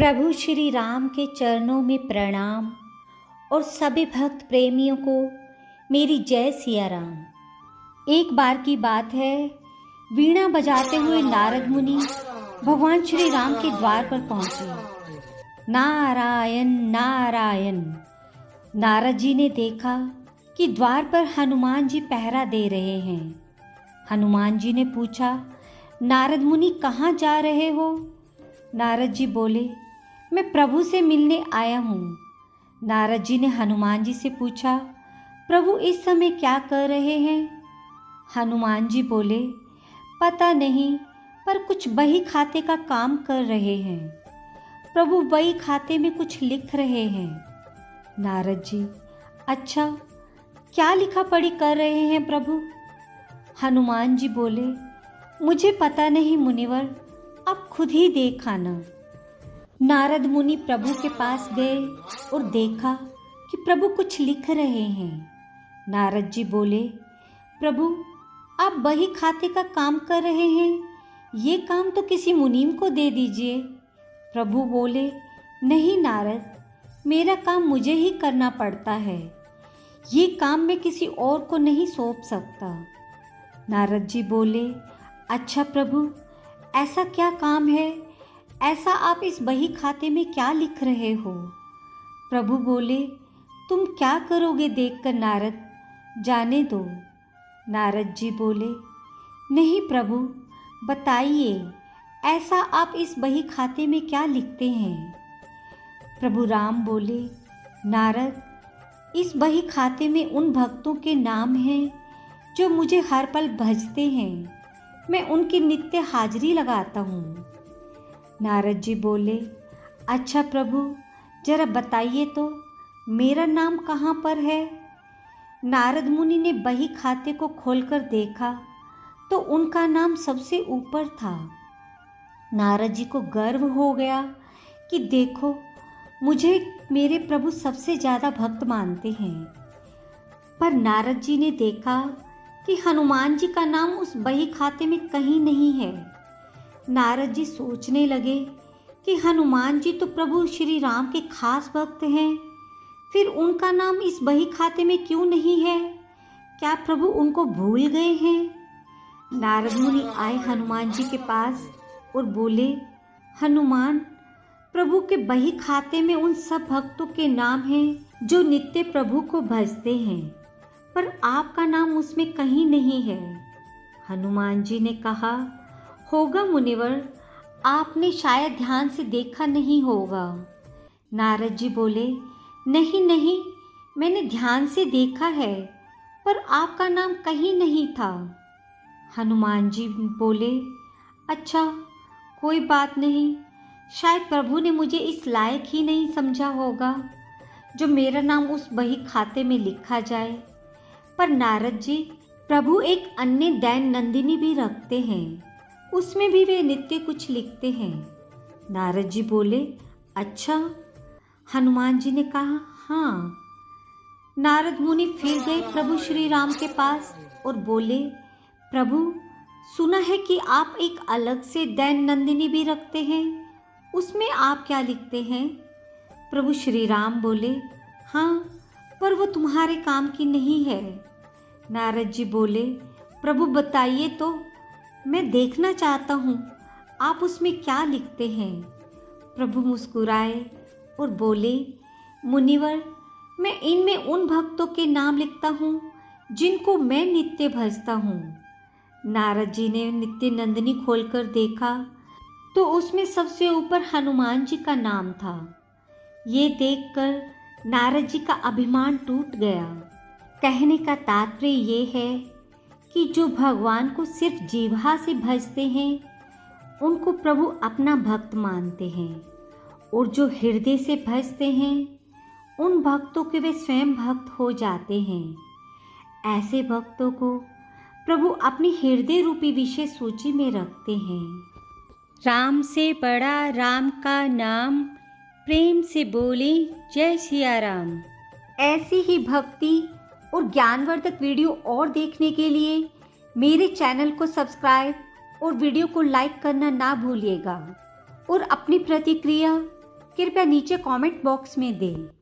प्रभु श्री राम के चरणों में प्रणाम और सभी भक्त प्रेमियों को मेरी जय सिया राम। एक बार की बात है, वीणा बजाते हुए नारद मुनि भगवान श्री राम के द्वार पर पहुंचे। नारायण नारायण। नारद जी ने देखा कि द्वार पर हनुमान जी पहरा दे रहे हैं। हनुमान जी ने पूछा, नारद मुनि कहाँ जा रहे हो? नारद जी बोले, मैं प्रभु से मिलने आया हूँ। नारद जी ने हनुमान जी से पूछा, प्रभु इस समय क्या कर रहे हैं? हनुमान जी बोले, पता नहीं, पर कुछ बही खाते का काम कर रहे हैं। प्रभु बही खाते में कुछ लिख रहे हैं। नारद जी, अच्छा, क्या लिखा पढ़ी कर रहे हैं प्रभु? हनुमान जी बोले, मुझे पता नहीं मुनिवर, आप खुद ही देख आना। नारद मुनि प्रभु के पास गए और देखा कि प्रभु कुछ लिख रहे हैं। नारद जी बोले, प्रभु आप बही खाते का काम कर रहे हैं, ये काम तो किसी मुनीम को दे दीजिए। प्रभु बोले, नहीं नारद, मेरा काम मुझे ही करना पड़ता है, ये काम मैं किसी और को नहीं सौंप सकता। नारद जी बोले, अच्छा प्रभु, ऐसा क्या काम है? ऐसा आप इस बही खाते में क्या लिख रहे हो? प्रभु बोले, तुम क्या करोगे देखकर नारद, जाने दो। नारद जी बोले, नहीं प्रभु, बताइए, ऐसा आप इस बही खाते में क्या लिखते हैं? प्रभु राम बोले, नारद, इस बही खाते में उन भक्तों के नाम हैं जो मुझे हर पल भजते हैं। मैं उनकी नित्य हाजिरी लगाता हूँ। नारद जी बोले, अच्छा प्रभु, जरा बताइए तो, मेरा नाम कहाँ पर है? नारद मुनि ने बही खाते को खोलकर देखा तो उनका नाम सबसे ऊपर था। नारद जी को गर्व हो गया कि देखो, मुझे मेरे प्रभु सबसे ज़्यादा भक्त मानते हैं। पर नारद जी ने देखा कि हनुमान जी का नाम उस बही खाते में कहीं नहीं है। नारद जी सोचने लगे कि हनुमान जी तो प्रभु श्री राम के खास भक्त हैं, फिर उनका नाम इस बही खाते में क्यों नहीं है? क्या प्रभु उनको भूल गए हैं? नारद मुनि आए हनुमान जी के पास और बोले, हनुमान, प्रभु के बही खाते में उन सब भक्तों के नाम हैं जो नित्य प्रभु को भजते हैं, पर आपका नाम उसमें कहीं नहीं है। हनुमान जी ने कहा, होगा मुनिवर, आपने शायद ध्यान से देखा नहीं होगा। नारद जी बोले, नहीं नहीं, मैंने ध्यान से देखा है, पर आपका नाम कहीं नहीं था। हनुमान जी बोले, अच्छा, कोई बात नहीं, शायद प्रभु ने मुझे इस लायक ही नहीं समझा होगा जो मेरा नाम उस बही खाते में लिखा जाए। पर नारद जी, प्रभु एक अन्य दैन नंदिनी भी रखते हैं, उसमें भी वे नित्य कुछ लिखते हैं। नारद जी बोले, अच्छा? हनुमान जी ने कहा, हाँ। नारद मुनि फिर गए प्रभु श्री राम के पास और बोले, प्रभु, सुना है कि आप एक अलग से दैन नंदिनी भी रखते हैं, उसमें आप क्या लिखते हैं? प्रभु श्री राम बोले, हाँ, पर वो तुम्हारे काम की नहीं है। नारद जी बोले, प्रभु बताइए तो, मैं देखना चाहता हूँ आप उसमें क्या लिखते हैं। प्रभु मुस्कुराए और बोले, मुनिवर, मैं इनमें उन भक्तों के नाम लिखता हूँ जिनको मैं नित्य भजता हूँ। नारद जी ने नित्य नंदिनी खोलकर देखा तो उसमें सबसे ऊपर हनुमान जी का नाम था। ये देखकर नारद जी का अभिमान टूट गया। कहने का तात्पर्य ये है कि जो भगवान को सिर्फ जीवा से भजते हैं, उनको प्रभु अपना भक्त मानते हैं, और जो हृदय से भजते हैं, उन भक्तों के वे स्वयं भक्त हो जाते हैं। ऐसे भक्तों को प्रभु अपनी हृदय रूपी विशेष सूची में रखते हैं। राम से बड़ा राम का नाम, प्रेम से बोले जय सिया राम। ऐसी ही भक्ति और ज्ञानवर्धक वीडियो और देखने के लिए मेरे चैनल को सब्सक्राइब और वीडियो को लाइक करना ना भूलिएगा, और अपनी प्रतिक्रिया कृपया नीचे कमेंट बॉक्स में दें।